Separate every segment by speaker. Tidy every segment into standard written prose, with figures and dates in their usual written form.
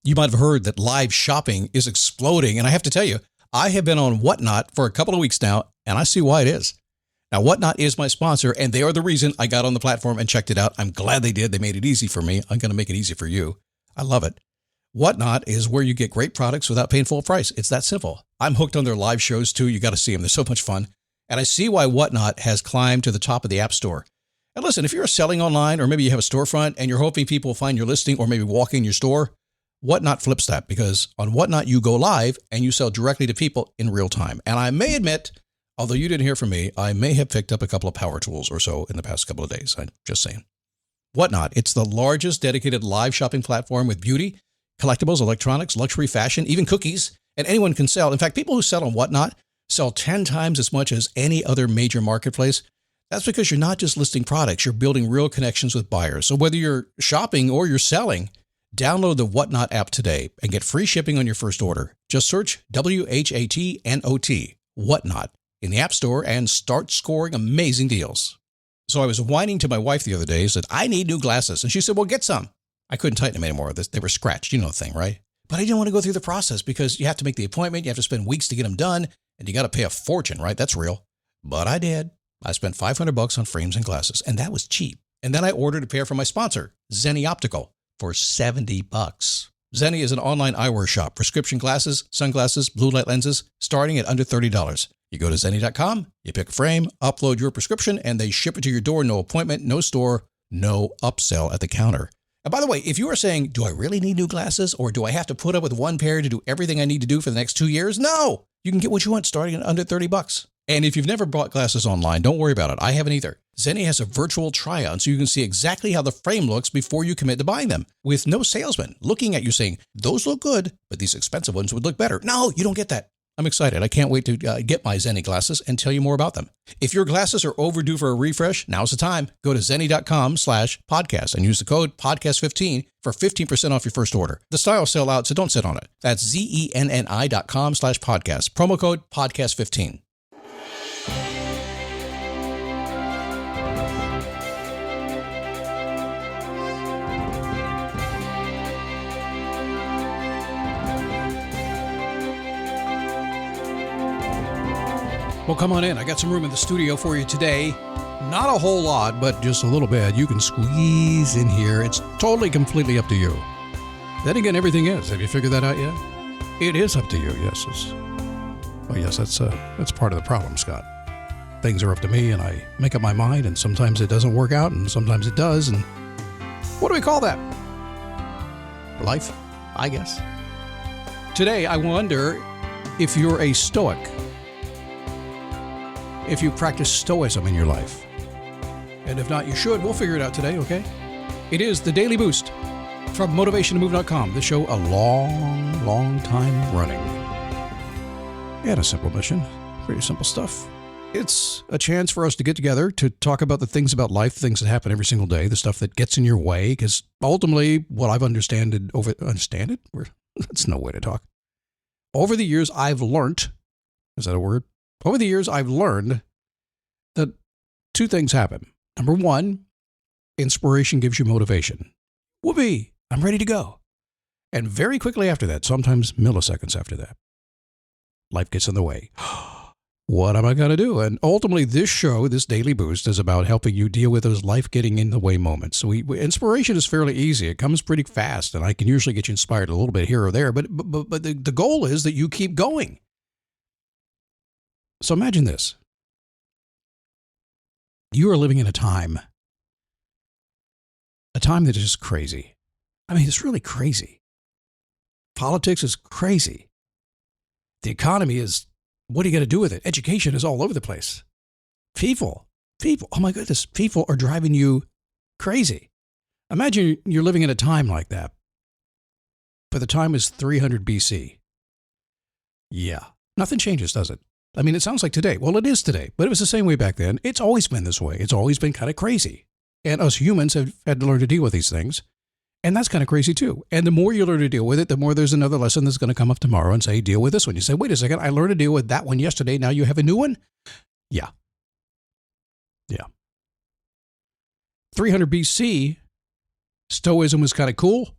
Speaker 1: You might have heard that live shopping is exploding. And I have to tell you, I have been on Whatnot for a couple of weeks now, and I see why it is. Now, Whatnot is my sponsor, and they are the reason I got on the platform and checked it out. I'm glad they did. They made it easy for me. I'm going to make it easy for you. I love it. Whatnot is where you get great products without paying full price. It's that simple. I'm hooked on their live shows, too. You got to see them. They're so much fun. And I see why Whatnot has climbed to the top of the App Store. And listen, if you're selling online, or maybe you have a storefront and you're hoping people will find your listing or maybe walk in your store, Whatnot flips that, because on Whatnot, you go live and you sell directly to people in real time. And I may admit, although you didn't hear from me, I may have picked up a couple of power tools or so in the past couple of days. I'm just saying. Whatnot, it's the largest dedicated live shopping platform with beauty, collectibles, electronics, luxury, fashion, even cookies, and anyone can sell. In fact, people who sell on Whatnot sell 10 times as much as any other major marketplace. That's because you're not just listing products, you're building real connections with buyers. So whether you're shopping or you're selling, download the Whatnot app today and get free shipping on your first order. Just search WHATNOT, Whatnot, in the App Store and start scoring amazing deals. So I was whining to my wife the other day, said, I need new glasses. And she said, well, get some. I couldn't tighten them anymore. They were scratched. You know the thing, right? But I didn't want to go through the process because you have to make the appointment. You have to spend weeks to get them done. And you got to pay a fortune, right? That's real. But I did. I spent $500 on frames and glasses, and that was cheap. And then I ordered a pair from my sponsor, Zenni Optical, for $70. Zenni is an online eyewear shop, prescription glasses, sunglasses, blue light lenses, starting at under $30. You go to Zenni.com, you pick a frame, upload your prescription, and they ship it to your door. No appointment, no store, no upsell at the counter. And by the way, if you are saying, do I really need new glasses, or do I have to put up with one pair to do everything I need to do for the next 2 years? No! You can get what you want starting at under $30. And if you've never bought glasses online, don't worry about it. I haven't either. Zenni has a virtual try-on so you can see exactly how the frame looks before you commit to buying them, with no salesman looking at you saying, those look good, but these expensive ones would look better. No, you don't get that. I'm excited. I can't wait to get my Zenni glasses and tell you more about them. If your glasses are overdue for a refresh, now's the time. Go to Zenni.com/podcast and use the code podcast15 for 15% off your first order. The styles sell out, so don't sit on it. That's Zenni.com/podcast. Promo code podcast15. Well, come on in. I got some room in the studio for you today. Not a whole lot, but just a little bit. You can squeeze in here. It's totally, completely up to you. Then again, everything is. Have you figured that out yet? It is up to you, yes. That's part of the problem, Scott. Things are up to me, and I make up my mind, and sometimes it doesn't work out, and sometimes it does, and what do we call that? Life, I guess. Today, I wonder if you're a Stoic. If you practice Stoicism in your life. And if not, you should. We'll figure it out today, okay? It is the Daily Boost from motivationtomove.com. The show a long time running. And a simple mission. Pretty simple stuff. It's a chance for us to get together to talk about the things about life, things that happen every single day, the stuff that gets in your way, because ultimately what I've understand it? That's no way to talk. Over the years, I've learned, is that a word? Over the years, I've learned that two things happen. Number one, inspiration gives you motivation. Whoopee, I'm ready to go. And very quickly after that, sometimes milliseconds after that, life gets in the way. What am I going to do? And ultimately, this show, this Daily Boost, is about helping you deal with those life getting in the way moments. So inspiration is fairly easy. It comes pretty fast, and I can usually get you inspired a little bit here or there. But the goal is that you keep going. So imagine this. You are living in a time that is just crazy. I mean, it's really crazy. Politics is crazy. The economy is, what are you going to do with it? Education is all over the place. People, oh my goodness, people are driving you crazy. Imagine you're living in a time like that. But the time is 300 BC. Yeah, nothing changes, does it? I mean, it sounds like today. Well, it is today, but it was the same way back then. It's always been this way. It's always been kind of crazy. And us humans have had to learn to deal with these things. And that's kind of crazy too. And the more you learn to deal with it, the more there's another lesson that's going to come up tomorrow and say, deal with this one. You say, wait a second, I learned to deal with that one yesterday. Now you have a new one? Yeah. 300 BC, Stoicism was kind of cool.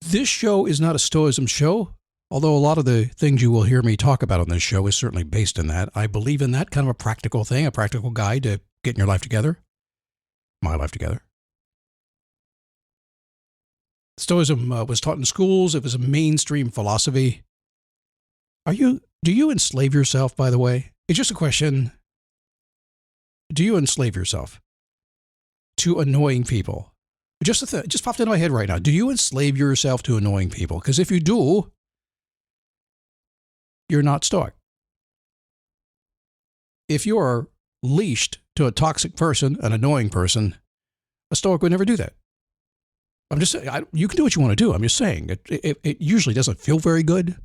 Speaker 1: This show is not a Stoicism show, although a lot of the things you will hear me talk about on this show is certainly based in that. I believe in that kind of a practical thing, a practical guide to getting your life together, my life together. Stoicism was taught in schools. It was a mainstream philosophy. Do you enslave yourself, by the way? It's just a question. Do you enslave yourself to annoying people? Just popped into my head right now. Do you enslave yourself to annoying people? Because if you do, you're not Stoic. If you are leashed to a toxic person, an annoying person, a Stoic would never do that. I'm just saying, you can do what you want to do. I'm just saying, it usually doesn't feel very good,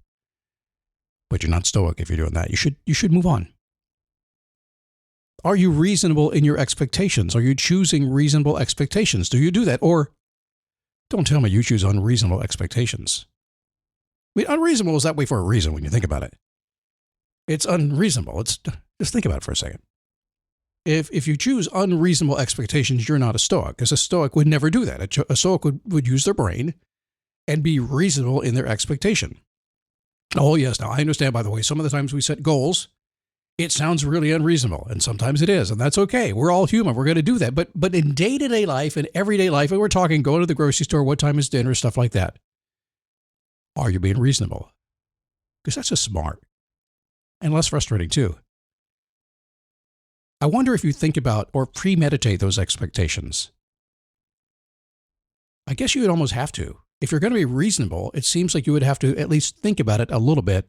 Speaker 1: but you're not Stoic if you're doing that. You should move on. Are you reasonable in your expectations? Are you choosing reasonable expectations? Do you do that? Or don't tell me you choose unreasonable expectations. I mean, unreasonable is that way for a reason when you think about it. It's unreasonable. Just think about it for a second. If you choose unreasonable expectations, you're not a Stoic, because a Stoic would never do that. A Stoic would use their brain and be reasonable in their expectation. Oh, yes. Now, I understand, by the way, some of the times we set goals, it sounds really unreasonable, and sometimes it is, and that's okay. We're all human. We're going to do that. But in day-to-day life and everyday life, and we're talking going to the grocery store, what time is dinner, stuff like that, are you being reasonable? Because that's just smart and less frustrating, too. I wonder if you think about or premeditate those expectations. I guess you would almost have to. If you're going to be reasonable, it seems like you would have to at least think about it a little bit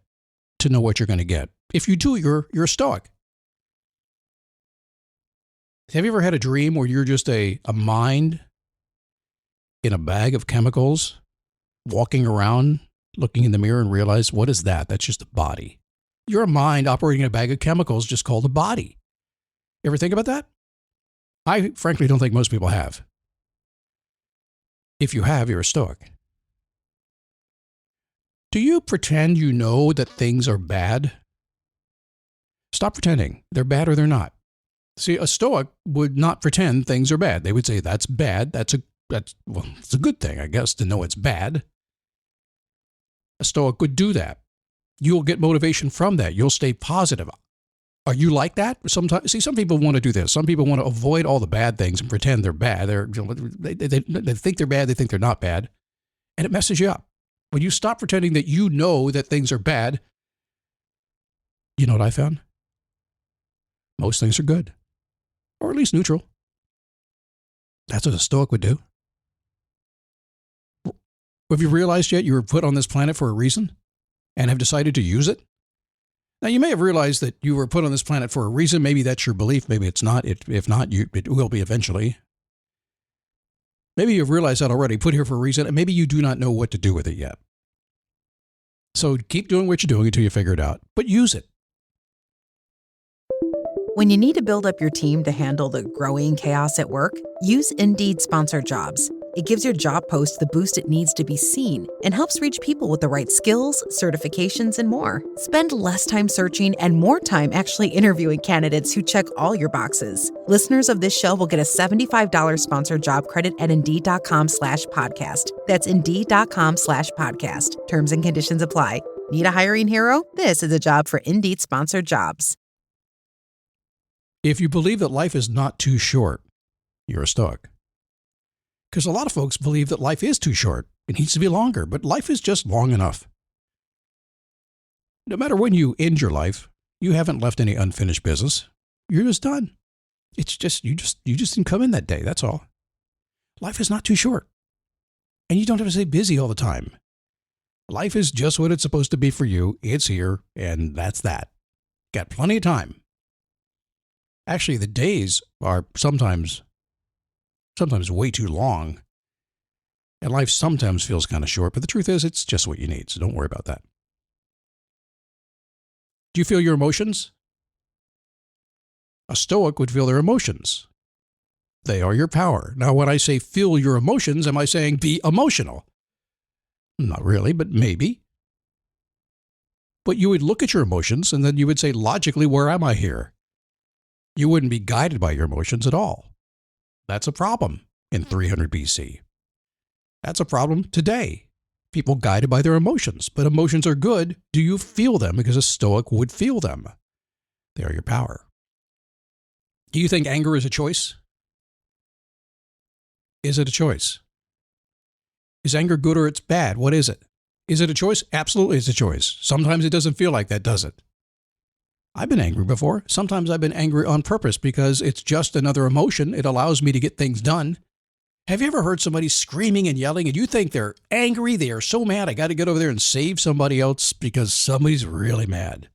Speaker 1: to know what you're going to get. If you do, you're a Stoic. Have you ever had a dream where you're just a mind in a bag of chemicals, walking around, looking in the mirror and realize, what is that? That's just a body. You're a mind operating in a bag of chemicals just called a body. Ever think about that? I frankly don't think most people have. If you have, you're a Stoic. Do you pretend you know that things are bad? Stop pretending. They're bad or they're not. See, a Stoic would not pretend things are bad. They would say, that's bad. It's a good thing, I guess, to know it's bad. A Stoic would do that. You'll get motivation from that. You'll stay positive. Are you like that? Sometimes, see, some people want to do this. Some people want to avoid all the bad things and pretend they're bad. They think they're bad. They think they're not bad. And it messes you up. When you stop pretending that you know that things are bad, you know what I found? Most things are good. Or at least neutral. That's what a Stoic would do. Have you realized yet you were put on this planet for a reason and have decided to use it? Now, you may have realized that you were put on this planet for a reason. Maybe that's your belief. Maybe it's not. If not, it will be eventually. Maybe you've realized that already, put here for a reason, and maybe you do not know what to do with it yet. So keep doing what you're doing until you figure it out, but use it.
Speaker 2: When you need to build up your team to handle the growing chaos at work, use Indeed Sponsored Jobs. It gives your job post the boost it needs to be seen and helps reach people with the right skills, certifications, and more. Spend less time searching and more time actually interviewing candidates who check all your boxes. Listeners of this show will get a $75 sponsored job credit at Indeed.com/podcast. That's Indeed.com/podcast. Terms and conditions apply. Need a hiring hero? This is a job for Indeed Sponsored Jobs.
Speaker 1: If you believe that life is not too short, you're a Stoic. Because a lot of folks believe that life is too short. It needs to be longer, but life is just long enough. No matter when you end your life, you haven't left any unfinished business. You're just done. It's just, you just didn't come in that day. That's all. Life is not too short. And you don't have to stay busy all the time. Life is just what it's supposed to be for you. It's here, and that's that. Got plenty of time. Actually, the days are sometimes way too long. And life sometimes feels kind of short, but the truth is it's just what you need, so don't worry about that. Do you feel your emotions? A Stoic would feel their emotions. They are your power. Now, when I say feel your emotions, am I saying be emotional? Not really, but maybe. But you would look at your emotions and then you would say, logically, where am I here? You wouldn't be guided by your emotions at all. That's a problem in 300 BC. That's a problem today people guided by their emotions. But emotions are good. Do you feel them? Because a Stoic would feel them. They are your power. Do you think anger is a choice? Is it a choice? Is anger good or it's bad? What is it? Is it a choice? Absolutely, it's a choice. Sometimes it doesn't feel like that, does it? I've been angry before. Sometimes I've been angry on purpose because it's just another emotion. It allows me to get things done. Have you ever heard somebody screaming and yelling and you think they're angry? They are so mad. I got to get over there and save somebody else because somebody's really mad.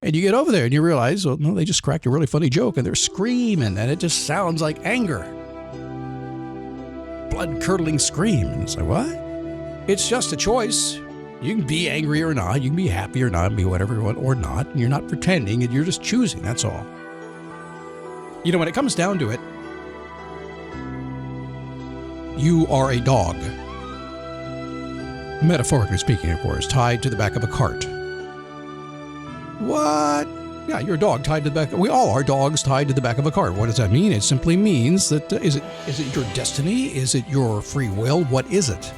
Speaker 1: And you get over there and you realize, well, no, they just cracked a really funny joke and they're screaming and it just sounds like anger. Blood-curdling scream. And it's like, what? It's just a choice. You can be angry or not. You can be happy or not, be whatever you want or not. And you're not pretending and you're just choosing. That's all. You know, when it comes down to it, you are a dog. Metaphorically speaking, of course, tied to the back of a cart. What? Yeah, you're a dog tied to the back. We all are dogs tied to the back of a cart. What does that mean? It simply means that is it your destiny? Is it your free will? What is it?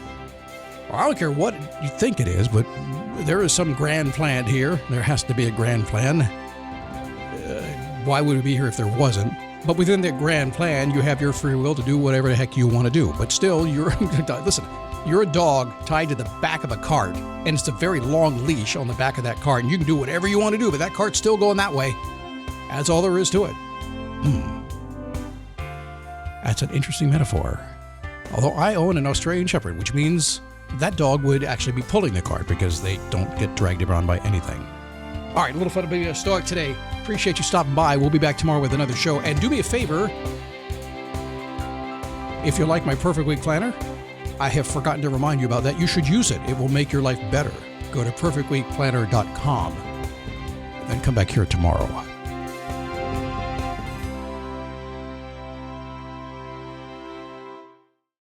Speaker 1: Well, I don't care what you think it is, but there is some grand plan here. There has to be a grand plan. Why would we be here if there wasn't? But within that grand plan, you have your free will to do whatever the heck you want to do. But still, listen, you're a dog tied to the back of a cart, and it's a very long leash on the back of that cart, and you can do whatever you want to do, but that cart's still going that way. That's all there is to it. That's an interesting metaphor. Although I own an Australian Shepherd, which means that dog would actually be pulling the cart because they don't get dragged around by anything. All right, a little fun to be a Stoic today. Appreciate you stopping by. We'll be back tomorrow with another show. And do me a favor, if you like my Perfect Week Planner, I have forgotten to remind you about that. You should use it. It will make your life better. Go to perfectweekplanner.com. Then come back here tomorrow.